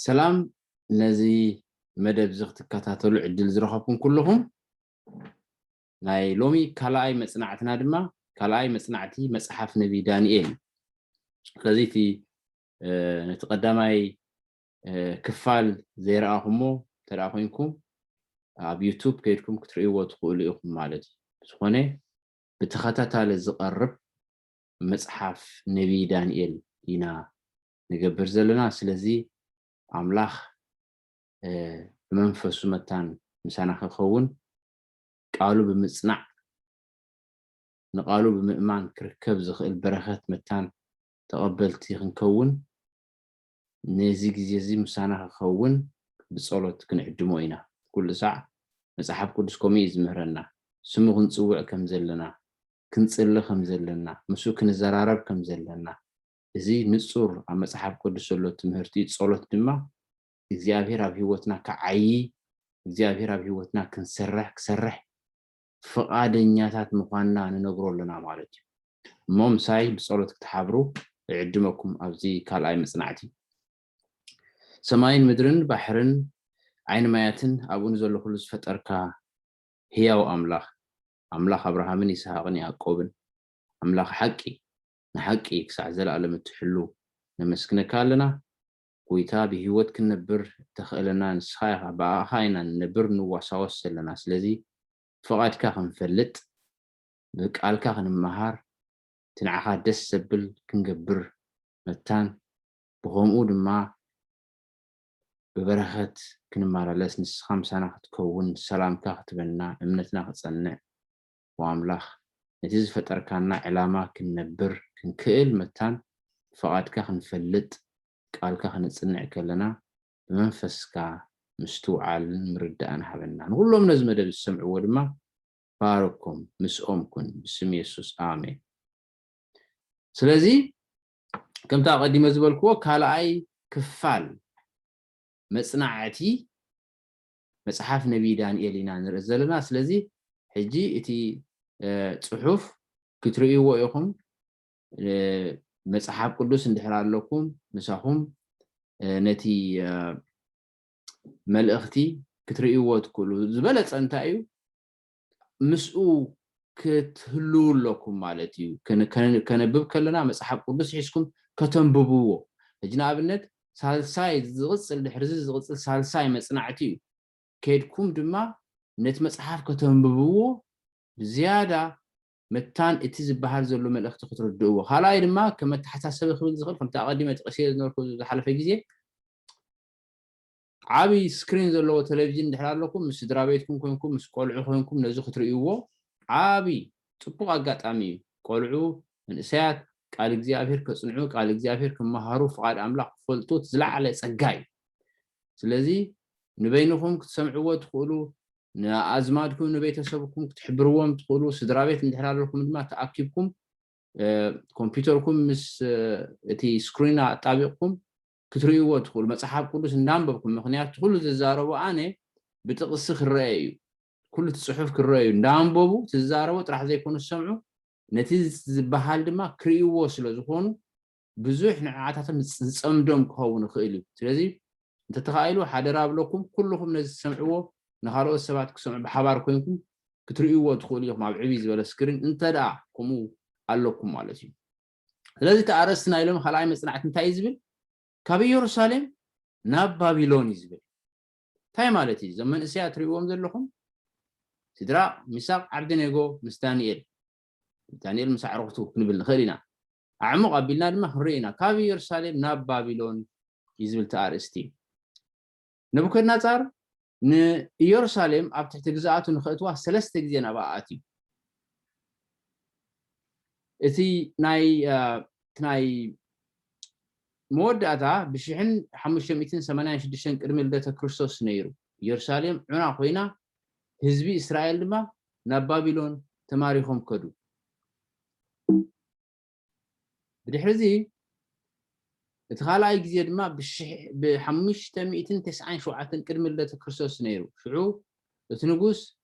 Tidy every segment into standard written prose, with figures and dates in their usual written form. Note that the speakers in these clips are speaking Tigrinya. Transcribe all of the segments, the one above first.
سلام نزي مدب زغت كتاتلو عدل زرخبكم كلهم ناي لومي كالاي مصنعتنا دما كالاي مصنعتي مصحف نبي دانيال ስለዚህ في نتقدماي كفال زيرأخمو تراخينكم ኣብ يوتيوب كيدكم كتريو تقولوا إيكم مالتي سخونه بتخطاطال زقرب مصحف نبي دانيال إنا نجبر زلنا ስለዚህ أملاخ بمنفسو متان مسانا خخون قالوا بمصنع نقالوا بمؤمان كركب زخيل برخت متان تقبلتي خنكون نزي زي مسانا خخون بصلوت كنعدمو إنا كل ساعة مصحف قدس كوميز مهرنا سمو كنصوع كم زلنا كنصل كم زلنا مسو كنزرارب كم زلنا زي نصور مصحف قدس له تمهرتي صلوت دما እግዚአብሔር ኣብ ህይወትና ከዓይ እግዚአብሔር ኣብ ህይወትና ክሰርሕ ፈቃደኛታት ምዃንና ንነግረሉና ማለት እዩ ሞምሳይ ብጸሎት ክትሓብሩ ይዕድመኩም ኣብዚ ካልኣይ መጽናዕቲ ሰማይን ምድርን ባሕርን ዓይን ማያትን ኣብኡን ዘሎ ኩሉ ዝፈጠርካ ሕያው ኣምላኽ አብርሃምን ይስሐቅን ያዕቆብን ኣምላኽ ሓቂ ንሓቂ ክሳዕ ዘለዓለም እትሕሉ ነመስግነካ ኣለና ويتا بهيوت كنبر تخيلنا نسخايها بأخاينا نبر نواساوس لنا سلازي فقاد كاخن فلت بقال كاخن مهار تنعخا دس سبل كنقبر متان بغمود ما ببرخت كنمارا لس نسخام سانا تكون سلام كاختبنا امنتنا ختصنع واملاخ نتيز فتركانا علامة كنبر كنكيل متان فقاد كاخن فلت قالك خنصنع كلنا بمنفسك مستوعل مردان حبنا كلهم نزمه دب السمع ودما باركم مسؤمكم باسم يسوع امين سلازي كم تقدم زبلكو كالاي كفال مصنعتي مصحف نبي دانيالنا نرزلنا سلازي حجي اتي صحف كتريو يخم مصحف قدس اندحرار لكم مساهم نتي ملأختي كتريوت كله زبلت انتايو مسؤ كتهلو لكم مالتي كنبب كلنا مصحف قدس حيسكم كتنببوه اجنابنت سالساي زغصل دحرز زغصل سالساي مصنعتي كيدكم دما نت مصحف كتنببوه بزياده متان اتي زبحال زلو ملأخت خطردوه خلاي دما كما تحساسب خبل زخل كم تقدمه تقسيه نوركو حلفه غزي عابي سكرين زلو تلفزيون دحرار لكم مس درابيتكم كونكم مس قلعو كونكم نزو خطريوه عابي طبق اغاطامي قلعو من اسيات قال እግዚአብሔር ከጽንዑ ቃል እግዚአብሔር ከመሃሩ ፍቃድ አምላክ ፈልጦት ዝላዓለ ጸጋይ ስለዚህ ንበይንኩም ክትሰምዕዎ ትኽእሉ نازمادكم نبيتسبكم تحبروهم تقولوا سدرابيت اندحرار لكم ما تاكيبكم كمبيوتركم مس تي سكرين طابقكم كتريوا تقول مصحف قدس نانببكم مخنيات كل تزاربوا انا بتقصخ الراي كل تصحف الراي نانببوا تزاربوا طرح زي يكونوا سمعوا نتيز بحال دما كريوا سلازكونوا بزح نعاتات صمدم كهون خيلو ስለዚህ انت تخيلوا حدراب لكم كلكم نز سمعوا نخالو السبات كسمع بحبار كوينكم كتريوا تدخلوا يوم مع عبيز ولا سكرين انت دا كومو علوكم مالتي لازم تعرسنا لهم خلاي مصنعت انت يزبل كابي يروشاليم ناب بابيلون يزبل تاي مالتي زمن اسيا تريوم زلكم سدرا مساق عبدنيغو مستانيل دانيال مسعرفتو نبل خلينا اعمق قبلنا دما خرينا كابي يروشاليم ناب بابيلون يزبل تعرستي نبوكدنا صار يروشاليم اب تحت جزاءاتو نخطوا ثلاثه غزي نبااتي اتي ناي موداتا بشحن 586 قدم لدت كريستوس نيرو يروشاليم عنا خوينا حزبي اسرائيل دما نبابيلون تماريخهم كدو بدحرزي اتخالاي غزي دما ب 597 قدم لدت كريستوس نيرو شعو اتنغوس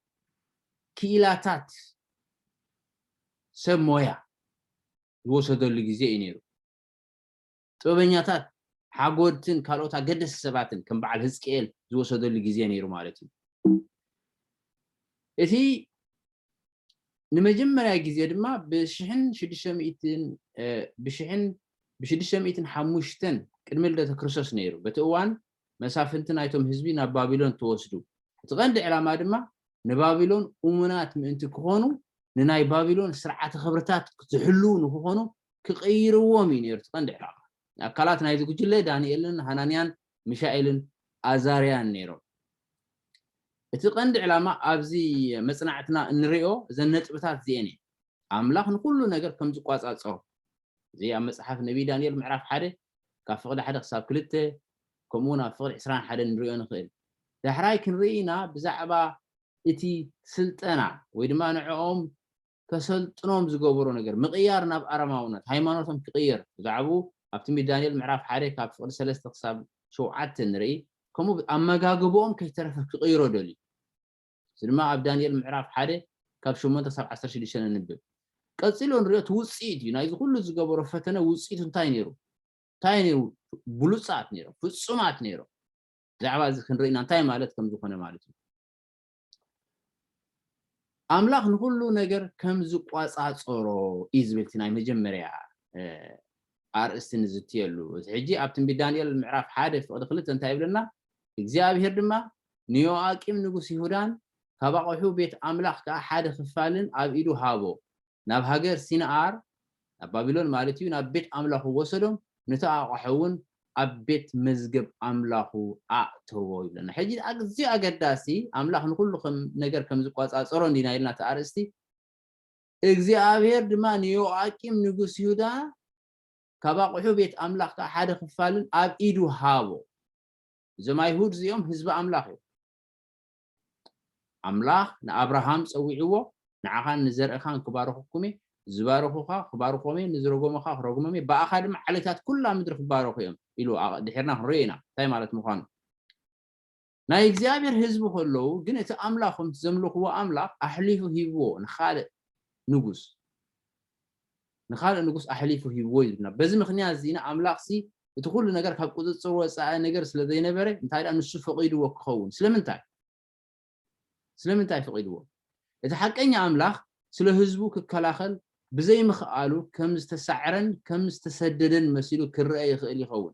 كيلاتات سمويا وصدوا لغزي نيرو طبنياتات ሓጎድትን ካልኦት ኣገደስቲ ሰባትን ከም በዓል ህዝቅኤል ዝወሰደሉ ግዜ ነይሩ ማለት እዩ እቲ ንመጀመርያ ግዜ ድማ ብ605 ቅድሚ ልደተ ክርስቶስ ነይሩ በቲ እዋን መሳፍንቲ ናይቶም ህዝቢ ናብ ባቢሎን ተወስዱ እቲ ቀንዲ ዕላማ ድማ ንባቢሎን እሙናት ምእንቲ ክኾኑ ንናይ ባቢሎን ስርዓተ ክብርታት ዝሕልው ንክኾኑ ክቅይርዎም እዩ ነይሩ እቲ ቀንዲ ዕላማ ኣካላት ናይ ዝጉጅለ ዳንኤልን ሃናንያን ሚሻኤልን ኣዛርያን ነይሮም እቲ ቀንዲ ዕላማ ኣብዚ መጽናዕትና እንሪኦ እዘን ነጥብታት እዚአን ኣምላኽ ንኩሉ ነገር ከም ዝቋጻጸሮ እዚ ኣብ መጽሓፍ ነቢ ዳንኤል ምዕራፍ 1 ካብ ፍቕዲ 1 ክሳብ 2 ከምኡውን ኣብ ፍቕዲ 21 ንሪኦ ንኽእል ዳሕራይ ክንርኢና ብዛዕባ እቲ ስልጠና ወይ ድማ ንዕኦም ከሰልጥኖም ዝገብሮ ነገር ምቕያር ናብ ኣረማውነት ሃይማኖቶም ክቕየር ብዛዕባኡ ኣብቲ ዳንኤል ምዕራፍ 1 ካብ ፍቕዲ 3 ክሳብ 7 ንርኢ ከምኡ ኣመጋግቦኦም ከይተረፈ ክቕይሮ ደልዩ ድማ ኣብ ዳንኤል ምዕራፍ 1 ካብ 8 ክሳብ 16 ንንብብ ቀፂሉ ንሪኦ እቲ ውፅኢት እዩ ናይዚ ኩሉ ዝገበሮ ፈተነ ውፅኢቱ እንታይ ነይሩ ብሉፃት ነይሩ ፍፁማት ነይሩ ብዛዕባ እዚ ክንርኢና እንታይ ማለት ከም ዝኾነ ማለት እዩ ኣምላኽ ንኩሉ ነገር ከም ዝቋፃፀሮ እዩ ዝብል እቲ ናይ መጀመርያ ኣርእስቲ ንዝትየሉ እዚ ሕጂ ኣብ ትንቢት ዳንኤል ምዕራፍ 1 ፍቕዲ 2 እንታይ ይብለና እግዚኣብሔር ድማ ንዮአቂም ንጉስ ይሁዳን ካብ ኣቑሑ ቤት ኣምላኽ ከዓ ሓደ ክፋልን ኣብ ኢዱ ሃቦ ናብ ሃገር ሲንዓር ናብ ባቢሎን ማለት እዩ ናብ ቤት ኣምላኹ ወሰዶም ነቲ ኣቑሑ እውን ኣብ ቤት መዝገብ ኣምላኹ ኣእተዎ ይብለና ሕጂ ኣዝዩ ኣገዳሲ ኣምላኽ ንኩሉ ነገር ከም ዝቋፃፀሮ እንዲና ኢልና እቲ ኣርእስቲ እግዚኣብሔር ድማ ንዮአቂም ንጉስ ይሁዳ ካብ ኣቑሑ ቤት ኣምላኽ ከዓ ሓደ ክፋልን ኣብ ኢዱ ሃቦ እዞም ኣይሁድ እዚኦም ህዝቢ ኣምላኽ እዩ ኣምላኽ ንኣብርሃም ፀዊዕዎ ንዓኻን ንዘርእኻን ክባርኹኩም ዝባርኹኻ ክባርኾም ንዝረጎመኻ ክረጎሞም በኣኻ ድማ ዓሌታት ኩላ ምድሪ ክባርኹ እዮም ኢሉ ድሕርና ክንሪኦ ኢና እንታይ ማለት ምዃኑ ናይ እግዚኣብሔር ህዝቢ ከለዉ ግን እቲ ኣምላኹም ዘምልኽዎ ኣምላኽ ኣሕሊፉ ሂብዎ ንኻልእ ንጉስ ኣሕሊፉ ሂብዎ ይብልና በዚ ምክንያት እዚና ኣምላኽሲ እቲ ኩሉ ነገር ካብ ቁፅፅር ወፃኢ ነገር ስለ ዘይነበረ እንታይ ዳ ንሱ ፈቂድዎ ክኸውን ስለምንታይ ፈቂድዎ እቲ ሓቀኛ ኣምላኽ ስለ ህዝቡ ክከላኸል ብዘይ ምኽኣሉ ከም ዝተሳዕረን ከም ዝተሰደደን መሲሉ ክርአ ይኽእል ይኸውን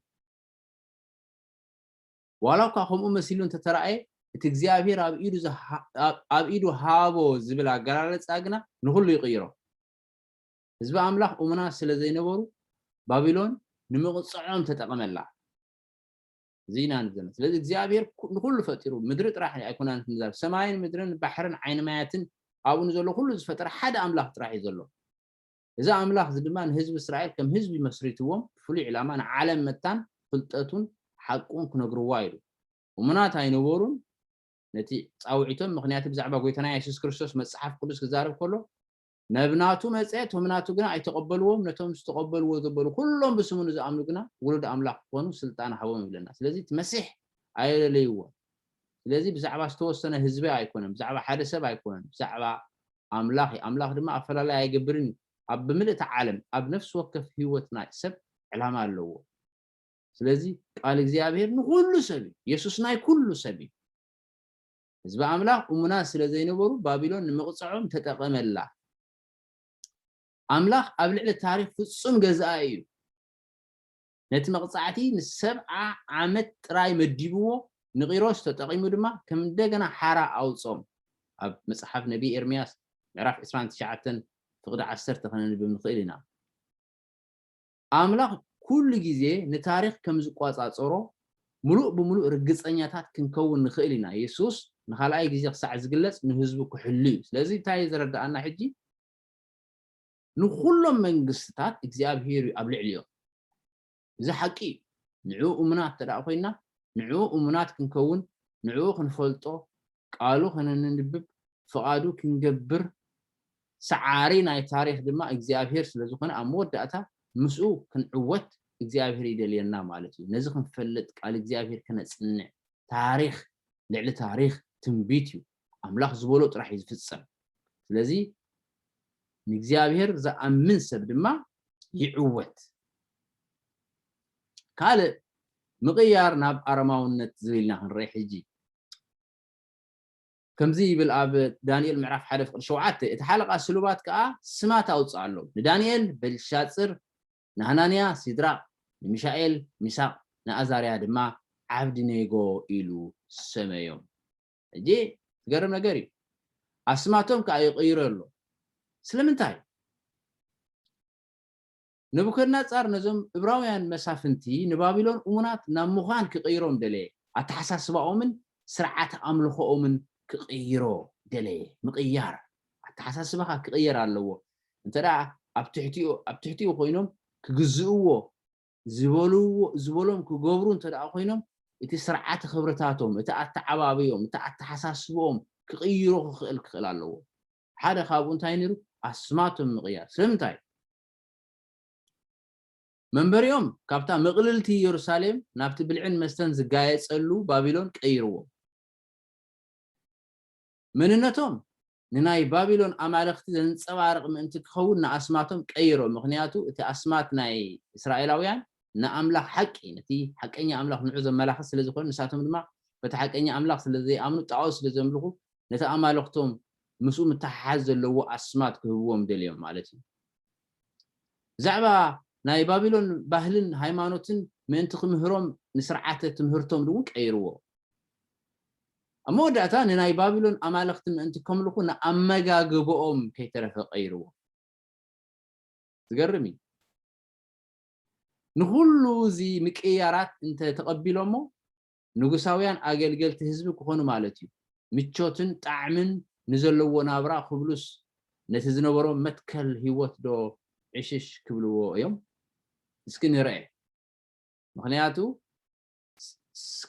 ዋላ እኳ ከምኡ መሲሉ እንተተረኣየ እቲ እግዚኣብሔር ኣብ ኢዱ ሃቦ ዝብል ኣገላልፃ ግና ንኩሉ ይቕይሮ ህዝቢ ኣምላኽ እሙናት ስለ ዘይነበሩ ባቢሎን ንምቕፅዖም ተጠቐመላ ዚና ንዘነ ስለዚ እግዚኣብሔር ንኩሉ ፈጢሩ ምድሪ ጥራሕ ኣይኮነን ንዛብ ሰማይን ምድርን ባሕርን ዓይኒ ማያትን ኣብኡ ንዘሎ ኩሉ ዝፈጠረ ሓደ ኣምላኽ ጥራሕ እዩ ዘሎ እዚ ኣምላኽ እዚ ድማ ንህዝቢ እስራኤል ከም ህዝቢ መስሪትዎም ፍሉይ ዕላማ ንዓለም መታን ፍልጠቱን ሓቁን ክነግርዋ ኢሉ እሙናት ኣይነበሩን ነቲ ፃውዒቶም ምክንያቱ ብዛዕባ ጎይታና ኢየሱስ ክርስቶስ መጽሓፍ ቅዱስ ክዛረብ ከሎ ነብናቱ መፅአት ወምናቱ ግና ኣይተቀበልዎም ነቶም ዝተቀበልዎ ዘበሉ ኩሎም ብስሙ ዝኣምኑ ግና ውሉድ ኣምላኽ ክኾኑ ስልጣን ሃቦም ይብለና ስለዚ እቲ መሲሕ ኣይለለይዎ ስለዚ ብዛዕባ ዝተወሰነ ህዝቢ ኣይኮነን ብዛዕባ ሓደ ሰብ ኣይኮነን ብዛዕባ ኣምላኽ ድማ ኣፈላላይ ኣይገብርን ኣብ ብምልእቲ ዓለም ኣብ ነፍሲ ወከፍ ህይወት ናይ ሰብ ዕላማ ኣለዎ ስለዚ ቃል እግዚኣብሔር ንኩሉ ሰብ ኢየሱስ ናይ ኩሉ ሰብ ህዝቢ ኣምላኽ እሙናት ስለ ዘይነበሩ ባቢሎን ንምቕፅዖም ተጠቐመላ ኣምላኽ ኣብ ልዕሊ ታሪክ ፍጹም ገዛእ እዩ ነቲ መቕፃዕቲ ንሰብዓ ዓመት ጥራይ መዲብዎ ንቂሮስ ተጠቒሙ ድማ ከም እንደገና ሓራ ኣውፆም ኣብ መጽሓፍ ነቢ ኤርምያስ ምዕራፍ 29 ፍቕዲ 10 ክንንብብ ንኽእል ኢና ኣምላኽ ኩሉ ግዜ ንታሪክ ከም ዝቋፃፀሮ ሙሉእ ብምሉእ ርግፀኛታት ክንከውን ንኽእል ኢና ኢየሱስ ንኻልኣይ ግዜ ክሳዕ ዝግለጽ ንህዝቡ ክሕሉ እዩ ስለዚ እንታይ ዝረዳእና ሕጂ ንኩሎም መንግስትታት እግዚኣብሔር ኣብ ልዕሊኦም እዚ ሓቂ ንዑ እሙናት ተዳእ ኮይና ንዑ እሙናት ክንከውን ንዑ ክንፈልጦ ቃሉ ክንንብብ ፍቓዱ ክንገብር ሰዓሪ ናይ ታሪክ ድማ እግዚኣብሔር ስለ ዝኾነ ኣብ መወዳእታ ምስኡ ክንዕወት እግዚኣብሔር ይደልየና ማለት እዩ ነዚ ክንፈልጥ ቃል እግዚኣብሔር ከነፅንዕ ታሪክ ልዕሊ ታሪክ ትንቢት እዩ ኣምላኽ ዝበሎ ጥራሕ እዩ ዝፍፀም ስለዚ ንእግዚኣብሔር ዝኣምን ሰብ ድማ ይዕወት ካልእ مغيار ناب أرماونت زويلنا هنري حجي كمزي بالاب دانيال معرف حدف شوعات تحلق السلوبات كا سمات اوصالو دانيال بالشاصر نهانانيا سيدرا ميشائيل ميساق نازاريا دما عبد نيغو إلو سميوم اجي غيرم نغري اسماتهم كا يقيرلو سلمنتاي نبوكدنا صار نزم ابراويان مسافنتي نبابيلون امونات نامخان كقيروم دلي اتحساسباومن سرعات املخومن كقيرو دلي مقيار اتحساسبها كقير አለዎ እንተዳ ኣብትሕቲኡ ኮይኖም ክግዝእዎ ዝበሎም ክገብሩ እንተዳ ኮይኖም እቲ ስርዓት ክብረታቶም እቲ ኣተዓባብዮም እቲ ኣተሓሳስቦም ክቅይሮ ክኽእል ኣለዎ ሓደ ካብኡ እንታይ ነይሩ ኣስማቶም ምቅያር ስለምንታይ መንበሪኦም ካብታ መቅልልቲ ኢየሩሳሌም ናብቲ ብልዕን መስተን ዝጋየፀሉ ባቢሎን ቀይርዎ مننتهم نناي بابلون أمالخت زنصبارق منت كخون نأسماتهم قيرو مخنياتو إتي أسمات ناي إسرائيلاويان نأملاخ حقي نتي حقيني أملاخ نعوذ ملاخ سلازي كون نساتهم دما بتحقيني أملاخ سلازي آمنو تعاوز سلازي أملخو نتا أمالختهم مسؤول متحاز اللو أسمات كهوهم دليوم مالتي زعبا ناي بابلون باهلن هايمانوتن منت خمهروم نسرعات تمهرتهم دون قيرو أموداتا ناي بابلون أمالختم أنت كملكو نأمجاجبهم كي ترى غيره تقرمي نقولو زي مكيارات أنت تقبلهمو نقصاويان أجل تهزبك وخونو مالتي متشوتن تعمن نزلوا نابرا خبلوس نتزنورو متكل هيوت دو عشش كبلو يوم سكن رأي مخنياتو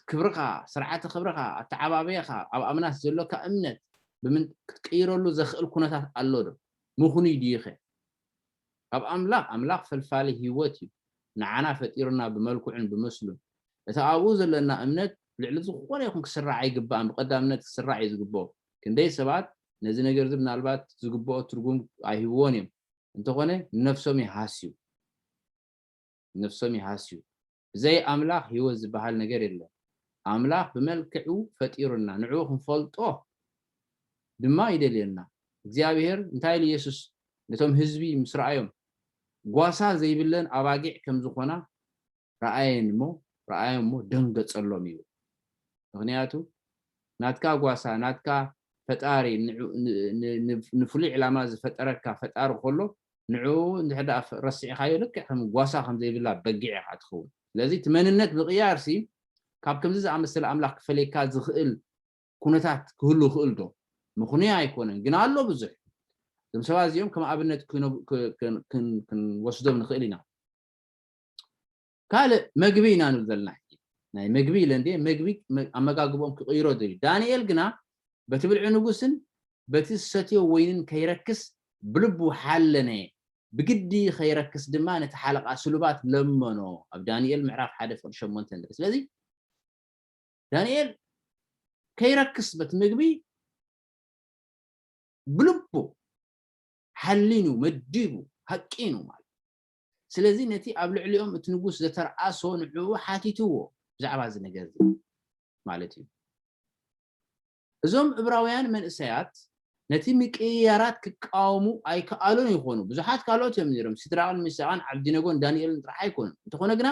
كبرخا سرعات خبرخا التعبابيخا او امناس زلو كامنت بمن تقيرلو زخل كونتات اللو مخني ديخه اب املاق فلفالي هيوتي نعنا فطيرنا بملكوعن بمسلم تاعوز لنا امنت لعل زخونه يكون كسرع يغبا بقدامنت كسرع يزغبو كندي سبات نزي نغير زبنالبات زغبو ترغم ايهونيم انتخونه نفسهم يحاسيو زي أملاح يوز بحال نجار الله أملاح بملكعو فتيرنا نعوه نفلطه دما يدلينا እግዚአብሔር እንታይ ኢየሱስ ነቶም ህዝቢ ምስራአዮም ጓሳ ዘይብለን አባጊዕ ከም ዝኾና ረአየንሞ ደንገጸሎም እዩ ምክንያቱ ናትካ ጓሳ ናትካ ፈጣሪ ንፍሉይ ዕላማ ዝፈጠረካ ፈጣሪ ከሎ ንዑ እንድሕዳ ረሲዕካዮ ልክ ከም ጓሳ ከም ዘይብላ በጊዕ ኢኻ ትኸውን ስለዚ ትመንነት ብቅያርሲ ካብ ከምዚ ዝኣመሰለ ኣምላኽ ክፈለካ ዝኽእል ኩነታት ክህሉ ይኽእል ዶ ምኽንያ ኣይኮነን ግን ኣሎ ብዙሕ እዞም ሰባት እዚኦም ከም ኣብነት ክንወስዶም ንኽእል ኢና ካልእ መግቢ ኢና ንብል ዘለና ናይ መግቢ ኢለ እንዴ መግቢ ኣመጋግቦም ክቅይሮ ደልዩ ዳንኤል ግና በቲ ብልዒ ንጉስን በቲ ዝሰትዮ ወይንን ከይረክስ ብልቡ ሓለነ بجدي خيركس دما نتحلق سلوبات لمنو اب دانيال معراف حدث شمونتن ስለዚ دانيال كيركس بتمغبي بلبو حلينو مديبو حقينو مال ስለዚ ነቲ ኣብ ልዕሊኦም እቲ ንጉስ ዘተርኣሶ ንዑ ሓቲትዎ ብዛዕባ እዚ ነገር ማለት እዩ እዞም ዕብራውያን መንእሰያት ነቲ ምቅያራት ክቃወሙ ኣይከኣሉን ይኾኑ ብዙሓት ካልኦት እዮም ነይሮም ሲድራቅን ሚሳቅን ዓብዲነጎን ዳንኤልን ጥራሕ ኣይኮኑን እንተኾነ ግና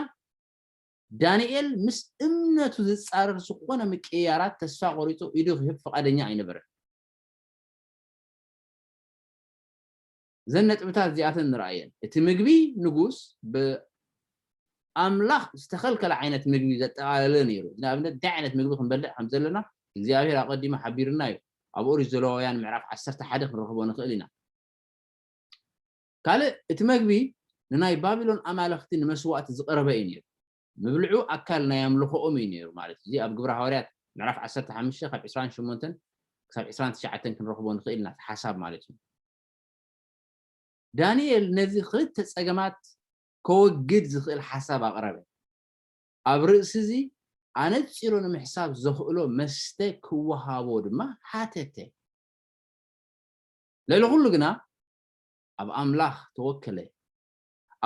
ዳንኤል ምስ እምነቱ ዝፃረር ዝኾነ ምቅያራት ተስፋ ቆሪፁ ኢዱ ክህብ ፈቃደኛ ኣይነበረን ዘነጥብታት እዚኣተን ንርአየን እቲ ምግቢ ንጉስ ብኣምላኽ ዝተኸልከለ ዓይነት ምግቢ ዘጠቃለለ ነይሩ ንኣብነት እንታይ ዓይነት ምግቢ ክንበልዕ ከም ዘለና እግዚኣብሔር ኣቀዲሙ ሓቢርና እዩ ኣብ ኦሪት ዘሌዋውያን ምዕራፍ 11 ክንረኽቦ ንኽእል ኢና ካልእ እቲ ምግቢ ንናይ ባቢሎን ኣማልኽቲ ንመስዋእቲ ዝቐረበ እዩ ነይሩ ምብልዑ ኣካል ናይ ኣምልኾኦም እዩ ነይሩ ማለት እዚ ኣብ ግብረ ሐዋርያት ምዕራፍ 15 ካብ 28 ክሳብ 29 ክንረኽቦ ንኽእል ኢና ሓሳብ ማለት እዩ ዳንኤል ነዚ ክልተ ፀገማት ከወግድ ዝኽእል ሓሳብ ኣቕረበ ኣብ ርእሲ እዚ ኣነፂሩ ንምሕሳብ ዘኽእሎ መስተ ክወሃቦ ድማ ሓተተ ለለኩሉ ግና ኣብ ኣምላኽ ተወከለ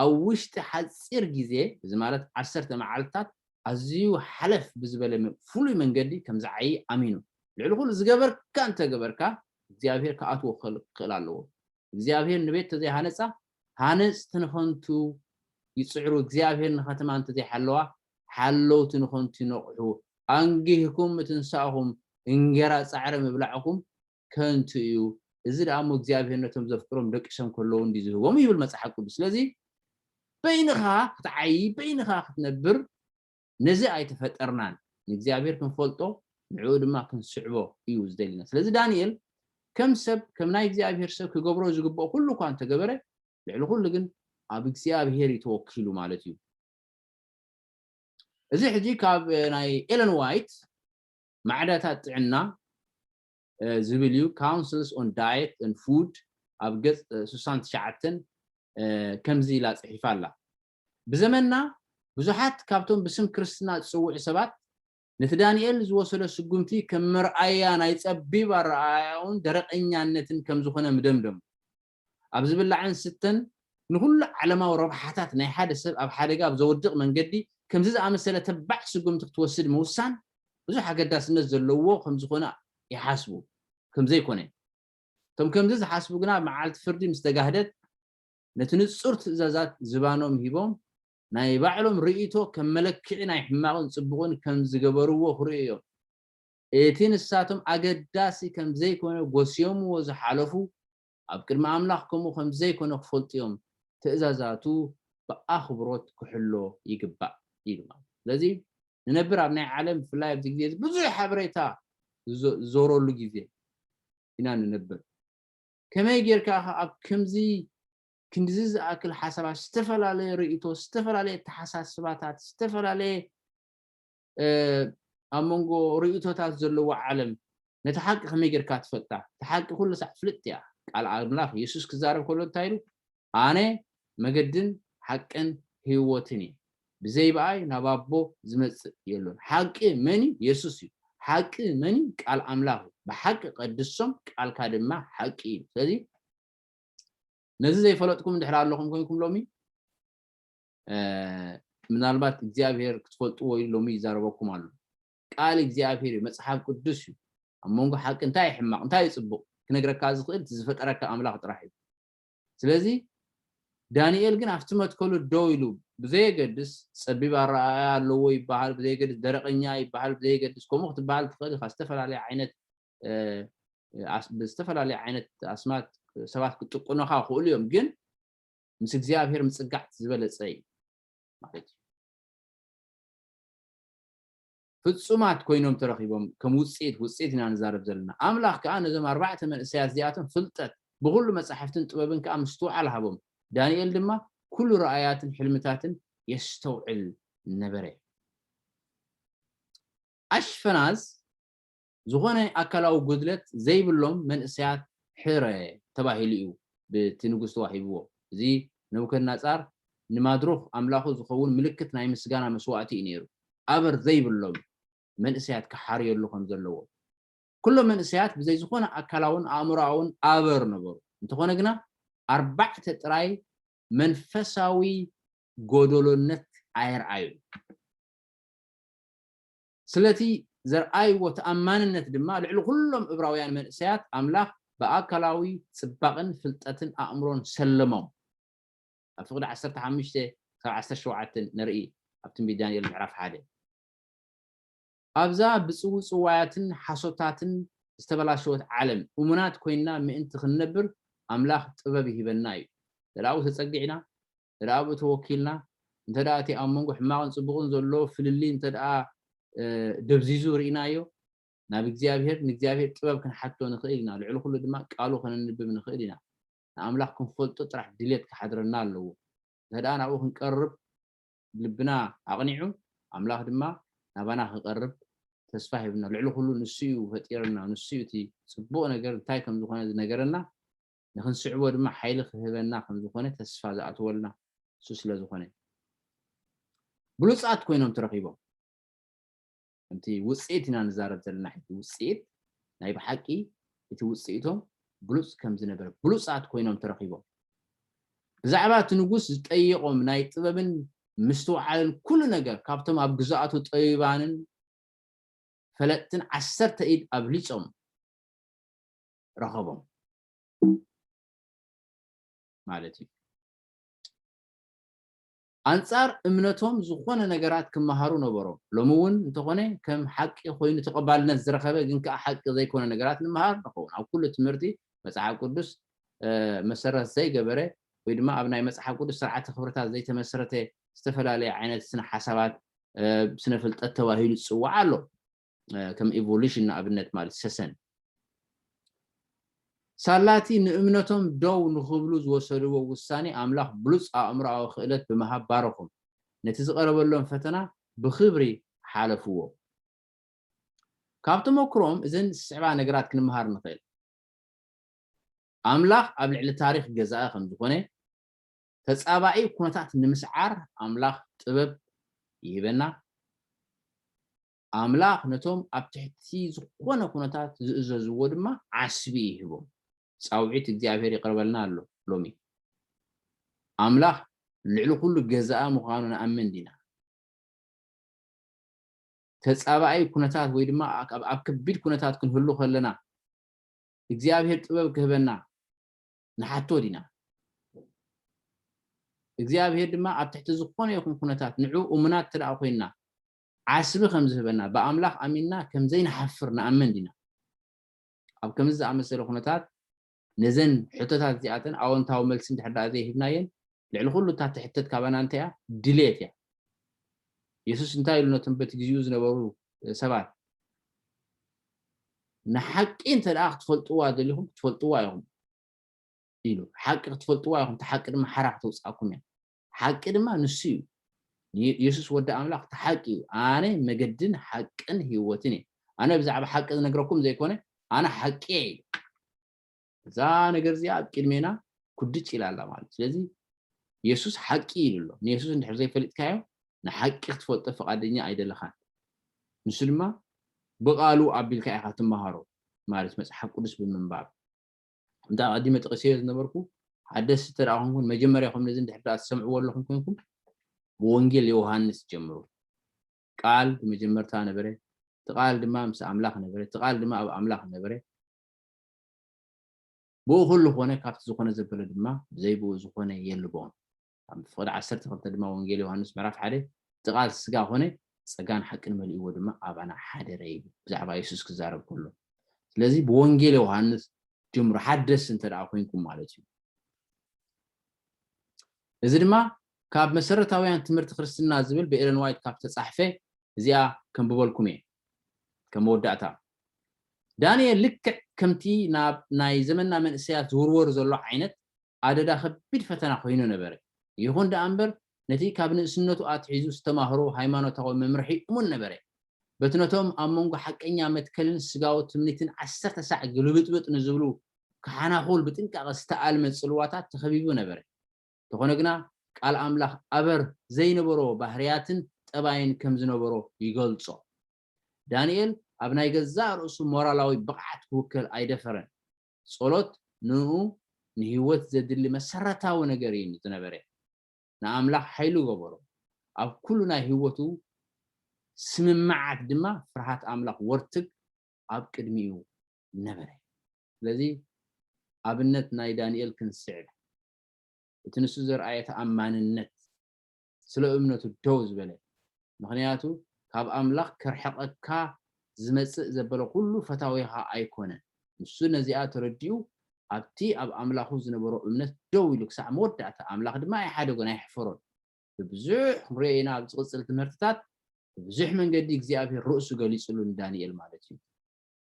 ኣብ ውሽጢ ሓፂር ግዜ እዚ ማለት 10 መዓልታት أزيو حلف بزبالة فولي من قدي كم زعي أمينو لعلو كل زجبر كان تجبر كا زيابير كأتو خلالو زيابير نبيت زي هانس تنخنتو يصعروا زيابير نختم أنت زي حلو تنخنتو نقعو أنجيكم تنساهم إنجرا سعر مبلعكم كنتيو إذا أمو زيابير نتم زفكرهم دكشم كلون ديزو ومي بالمسحة كبس لذي بينها تعي بينها تنبر نزي أي تفترنان نزيابير كنفولتو نعود ما كنسعبو يوز دلنا لذي دانيال كم سب كم ناي زيابير سب كجبرو زجبو كله كان تجبره لعلو كله جن أبيك زيابير يتوكلوا مالتيو إذا حجي كاب ناي إيلان وايت معدات عنا زبليو councils on diet and food أبجد سوسان شعتن كم زي لا صحيفة بزمننا بزحات كابتون بسم كريستنا تسوي حسابات نتدانيال زوصل سقومتي كم مرأيا نايتصبي برأيون درقنيا نتن كم زخنا مدمدم أبز بالله عن ستن نقول علما وربحاتات ناي حادث أب حادقة بزودق من قدي كم زي أمثلة تبع سقومتك توصل موسان بزح حاجة داس نزل لو كم زخنا يحاسبوا كم زي كونه كم زي حاسبوا جنا معالت فردي مستجاهدت نتنصر تزازات زبانهم هيبهم ناي بعلم رئيتو كم ملكعي ناي حماقون صبغون كم زجبروه خريو ايتين الساتم اقداسي كم زي كونه غوسيوم وزحالفو ابكر ما املاحكم كم زي كونه خفلطيوم تزازاتو باخبروت كحلو يقبا لذي ننبر ابناء عالم في اللايف تجديد بزح حبريتا زورولو جيزي هنا ننبر كما يجيركا اب كمزي كندزز أكل حسب استفل عليه رئيته استفل عليه تحساسباتات استفل عليه أمونجو رئيته تازلوا عالم نتحقق خميجر كاتفتح تحقق كل ساعة فلتيا على الملاك يسوع كزارب كله تايلو أنا مجدن حقن هيوتني بزي باي نبابو زمت يلون حق مني يسوع حق مني على الملاك بحق قدسهم على كلمة حقين هذه نزل زي فلوتكم دحر لكم كونكم لومي ምናልባት እግዚአብሔር ክትፈልጡ ወይ ሎሚ ይዛረበኩም አሉ ቃል እግዚአብሔር መጽሐፍ ቅዱስ አሞንጎ ሐቅ እንታይ ይሕማቅ እንታይ ይጽብቅ ክነግረካ ዝኽእል ዝፈጠረካ አምላኽ ጥራሕ እዩ ስለዚ ዳንኤል ግን አፍትመት ኮሉ ዶው ኢሉ ብዘይገድስ ጸቢብ አራያ አለው ይባሃል ብዘይገድስ ደረቀኛ ይባሃል ብዘይገድስ ኮሞ ክትባሃል ትኽእል ካስተፈላለየ ዓይነት ብዝተፈላለየ ዓይነት አስማት ሰባት ክትጥቁነኻ ክእሉ እዮም ግን ምስ እግዚአብሔር ምጽጋዕ ዝበለጸ ማለት ፍጹማት ኮይኖም ተረኺቦም ከም ውጽኢት ኢና ንዛረብ ዘለና አምላኽ ከዓ ነዞም 4 መንእሰያት እዚኣቶም ፍልጠት ብኩሉ መጻሕፍትን ጥበብን ከዓ ምስተውዓል ሃቦም ዳንኤል ድማ ኩሉ ረኣያትን ሕልምታትን የስተውዕል ነበረ አሽፈናዝ ዝኾነ አካላዊ ጉድለት ዘይብሎም መንእሰያት ሕረ ተባሂሉ እዩ ብትንጉስ ተዋሂብዎ እዚ ነቡከድነፃር ንማድሮኽ አምላኹ ዝኸውን ምልክት ናይ ምስጋና መስዋዕቲ እዩ ነይሩ አበር ዘይብሎም መንእሰያት ክሓርየሉ ከም ዘለዎ ኩሎም መንእሰያት ብዘይ ዝኾነ አካላውን አእምሮአውን አበር ነበሩ እንተኾነ ግና 4 ጥራይ መንፈሳዊ ጎደሎነት አይርአዩ ስለቲ ዘርአይዎ ተአማንነት ድማ ልዕሊ ኩሎም ዕብራውያን መንእሰያት አምላኽ በአካላዊ ጽባቕን ፍልጠትን አእምሮን ሰለሞም أفقد 15 17 نرئي أبتم بدانيال معرف حاله أبزا بصو صواياتن حصوتاتن استبلاشوت عالم ومنات كوينا من تخنبر أملاخ طببه بالناي تلاو تسقعنا تلاو توكلنا انت داتي أمونغو حماقن صبغون زولو فللي انت دا دبزيزو رئينايو نابي نجزيابير طبب كن حتو نخيلنا العلو كله دماء قالو خلنا ننبب نخيلنا أملاككم فلتو طرح ديليت كحضرنا له هذا أنا أبوه نقرب لبنا أغنيعه أملاك دما نبنا نقرب تسفه بنا العلو كله نسيو فتيرنا نسيو تي سبونا نقرب تايكم زخانة نقرنا نخن سعبوا دما حيلخ هبنا خم زخانة تسفه زعتولنا سوسلا زخانة بلوصات كوينهم ترقيبهم أنتي وصيتنا نزارب زلنا حتى وصيت نايب حقي يتي وصيتهم بلوص كم زنبر بلوصات كوينهم ترقيبهم بزعبات نقص تأيقهم ناي طببن مستوعبن كل ነገር ካብቶም ኣብ ግዛኣቱ ጠይባንን ፈለጥትን 10 ኢድ ኣብሊጾም ረኸቦም ማለት እዩ አንጻር እምነቶም ዝኾነ ነገራት ክመሃሩ ነበሮም ሎምውን እንተኾነ ከም ሓቂ ኮይኑ ተቀባልነት ዝረኸበ ግን ከ ሓቂ ዘይኮነ ነገራት ንምሃር ነኸውን ኣብ ኩሉ ትምህርቲ መጽሓፍ ቅዱስ መሰረት ዘይገበረ ወይ ድማ ኣብ ናይ መጽሓፍ ቅዱስ ስርዓተ ክብርታት ዘይተመሰረተ ዝተፈላለዩ ዓይነት ስነ ሓሳባት ስነ ፍልጠት ተባሂሉ ይጽዋዕ ኣሎ ከም ኢቮሉሽን ኣብነት ማለት ሰሰን ሳላቲ ንእምነቶም ደው ንኽብሉ ዝወሰድዎ ውሳኔ ኣምላኽ ብሉጽ ኣእምሮኣዊ ክእለት ብምሃብ ባረኹም ነቲ ዝቐረበሎም ፈተና ብኽብሪ ሓለፍዎ ካብቶም ተመክሮም እዘን ስዕባ ነገራት ክንምሃር ንኽእል ኣምላኽ ኣብ ልዕሊ ታሪኽ ገዛእ ከም ዝኾነ ተጻባኢ ኩነታት ንምስዓር ኣምላኽ ጥበብ ይህበና ኣምላኽ ነቶም ኣብ ትሕቲ ዝኾነ ኩነታት ዝእዘዝዎ ድማ ዓስቢ ይህቦም ጻውዒት እግዚአብሔር ይቀርበልና ኣሎ ሎሚ ኣምላኽ ልዕሊ ኩሉ ገዛእ ምዃኑ ንኣምን ዲና ተጻባኢ ኩነታት ወይ ድማ ኣብ ከቢድ ኩነታት ክንህሉ ከለና እግዚአብሔር ጥበብ ክህበና ንሓቶ ዲና እግዚአብሔር ድማ ኣብ ትሕቲ ዝኾነ ይኹን ኩነታት ንዑ እሙናት ተደኣ ኮይና ዓስቢ ከም ዝህበና በኣምላኽ ኣሚንና ከም ዘይንሓፍር ንኣምን ዲና ኣብ ከምዚ ዝኣመሰለ ኩነታት ነዘን ሕቶታት እዚኣተን ኣዎንታዊ መልሲ እንድሕር ዘይሂብናየን ልዕሊ ኩሉ እታ ትሕተት ካባና እንታይ እያ ድሌት እያ ኢየሱስ እንታይ ኢሉ ነቶም በቲ ግዜኡ ዝነበሩ ሰባት ንሓቂ እንተደኣ ክትፈልጥዋ ደሊኹም ክትፈልጥዋ ኢኹም ኢሉ ሓቂ ክትፈልጥዋ ኢኹም ተሓቂ ድማ ሓራቅ ተውፃእኩም እያ ሓቂ ድማ ንሱ እዩ ኢየሱስ ወዲ ኣምላኽ ተሓቂ እዩ ኣነ መገድን ሓቅን ህይወትን እየ ኣነ ብዛዕባ ሓቂ ዝነግረኩም ዘይኮነ ኣነ ሓቂ እየ እዛ ነገር እዚኣ ኣብ ቅድሜና ኩድጭ ኢላ ኣላ ማለት ስለዚ ኢየሱስ ሓቂ ኢሉሎ ንኢየሱስ እንድሕር ዘይፈሊጥካዮ ንሓቂ ክትፈልጦ ፈቃደኛ ኣይደለኻን ንሱ ድማ ብቓሉ ኣቢልካ ኢኻ ትመሃሮ ማለት መጽሓፍ ቅዱስ ብምንባብ እንታ ቀዲመ ጠቕሰዮ ዝነበርኩ ሓደስቲ ተደኣኹም መጀመርያኹም ነዚ እንድሕር ትሰምዕዎ ኣለኹም ኮይንኩም ብወንጌል ዮሐንስ ጀምሩ ቃል መጀመርታ ነበረ ተቃል ድማ ምስ ኣምላኽ ነበረ ተቃል ድማ ኣብ ኣምላኽ ነበረ ብኩሉ ኾነ ካብቲ ዝኾነ ዘበለ ድማ ዘይብኡ ዝኾነ የልቦም ኣብ ፍቅዲ 12 ድማ ወንጌል ዮሐንስ ምዕራፍ 1 ተቃል ስጋ ኾነ ጸጋን ሓቅን መልእዎ ድማ ኣባና ሓደረ ይብል ብዛዕባ ኢየሱስ ክዛረብ ከሎ ስለዚ ብወንጌል ዮሐንስ ጀምሩ ሓደስ እንተደኣ ኮይንኩም ማለት እዩ እዚ ድማ ካብ መሰረታውያን ትምህርቲ ክርስትና ዝብል በኤለን ዋይት ካብ ተጻሕፈ እዚኣ ከም ብበልኩም እየ ከም ወዳእታ ዳንኤል ልክዕ ከምቲ ናይ ዘመንና መንእሰያት ዝውርወር ዘሎ ዓይነት ኣደዳ ከቢድ ፈተና ኮይኑ ነበረ ይኹን ደኣ እምበር ነቲ ካብ ንእስነቱ ኣትሒዙ ዝተማህሮ ሃይማኖታዊ መምርሒ እሙን ነበረ በትነቶም ኣብ መንጎ ሓቀኛ መትከልን ስጋዊ ትምኒትን 10 ሰዓት ግልብጥብጥ ንዝብሉ ካህናኹል ብጥንቃቐ ዝተኣልመ ጽልዋታት ተኸቢቡ ነበረ ተኾነ ግና ቃል ኣምላኽ ኣበር ዘይነበሮ ባህርያትን ጠባይን ከም ዝነበሮ ይገልጾ ዳንኤል ኣብ ናይ ገዛ ርእሱ ሞራላዊ ብቕዓት ክውከል ኣይደፈረን ጸሎት ንኡ ንህይወት ዘድሊ መሰረታዊ ነገር እዩ ዝነበረ ንኣምላኽ ሓይሉ ገበሮ ኣብ ኩሉ ናይ ህይወቱ ስምምዓት ድማ ፍርሃት ኣምላኽ ወርትግ ኣብ ቅድሚኡ ነበረ ስለዚ ኣብነት ናይ ዳንኤል ክንስዕብ እቲ ንሱ ዘርኣየ ተኣማንነት ስለ እምነቱ ደው ዝበለ ምክንያቱ ካብ ኣምላኽ ከርሐቐካ ዝመጽእ ዘበለ ኩሉ ፈታዊኻ ኣይኮነ ንሱ ነዚኣ ተረዲኡ ኣብቲ ኣብ ኣምላኹ ዝነበሮ እምነት ደው ኢሉ ክሳዕ መወዳእታ ኣምላኽ ድማ ኣይሓደጎን ኣይሕፈሮን ብብዙሕ ርአይና ኣብ ዝቕፅል ትምህርትታት ብብዙሕ መንገዲ እግዚኣብሔር ርእሱ ገሊጹሉ ዳንኤል ማለት እዩ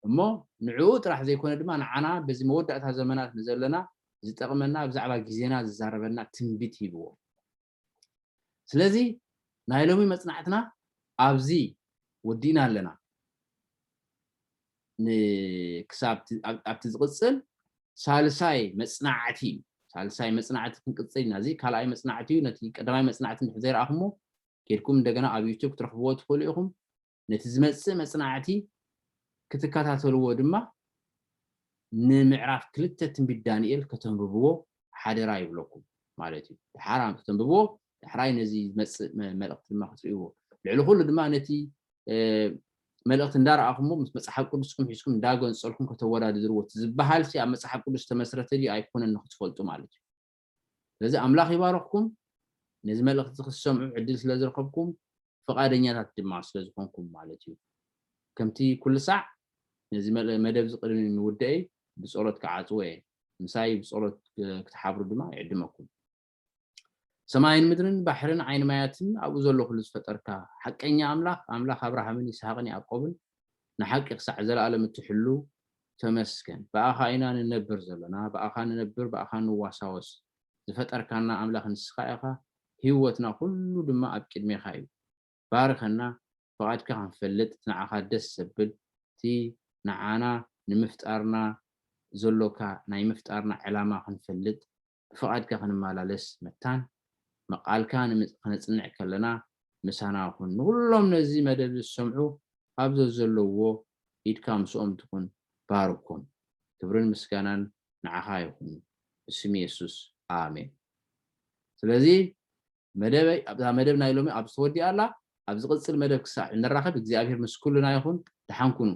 እሞ ንዕኡ ጥራሕ ዘይኮነ ድማ ንዓና በዚ መወዳእታ ዘመናት ንዘለና ዝጠቕመና ብዛዕባ ግዜና ዝዛረበና ትንቢት ሂብዎ ስለዚ ናይ ሎሚ መጽናዕትና ኣብዚ ወዲና ኣለና ንክሳብ ኣብቲ ዝቕፅል ሳልሳይ መጽናዕቲ ክንቅፅል ኢና እዚ ካልኣይ መጽናዕቲ እዩ ነቲ ቀዳማይ መጽናዕቲ እንድሕር ዘይረኣኹሞ ኬድኩም እንደገና ኣብ ዩቲዩብ ክትረኽብዎ ትኽእሉ ኢኹም ነቲ ዝመጽእ መጽናዕቲ ክትከታተልዎ ድማ ንምዕራፍ 2 ትንቢት ዳንኤል ከተንብብዎ ሓደራ ይብለኩም ማለት እዩ ሓራም ከተንብብዎ دحراي نزي ملأخت ما خطريو لعلو كل دما نتي ملأخت ندار أخمو مصحاب قدسكم حيسكم داغون صلكم كتورا دروت زبحال سي مصحاب قدس تمسرت لي أيكون إنه تفولتوا مالتي لذا أملاخ يبارككم نزي ملأخت تخسمعوا عدل سلازرقبكم فقادنيات دما سلازكمكم مالتي كمتي كل ساعة نزي مدب زقرن مودئي بصورة كعاتوي مساي بصورة كتحابرو دما يعدمكم سماين مدرن بحرن عين ماياتن أبو زلو خلص فتركا حقيني أملاك أبراهامن يسحقن يعقوبن نحق يقصع زلالم تحلو تمسكن بأخاينا ننبر زلنا بأخانا ننبر بأخانا واساوس زفتركانا أملاك نسخائقا هيوتنا كله دما أبكد ميخايب بارخنا فقادك هنفلت نعاها دس سبل تي نعانا نمفتارنا زلوكا ناي مفتارنا علامة هنفلت فقادك هنمالالس متان مقال كان نصنع كلنا مسانا كون كلهم نزي مدد السمعوا ابز زلوو يدكم سوم تكون باركم كبرن مسكانان نعها يكون اسم يسوع امين ስለዚህ መደብ ናይ ሎሚ ኣብ ዝተወዲእ ኣላ ኣብ ዝቕፅል መደብ ክሳዕ እንራኸብ እግዚአብሔር ምስ ኩልና ይኹን ድሓንኩኑ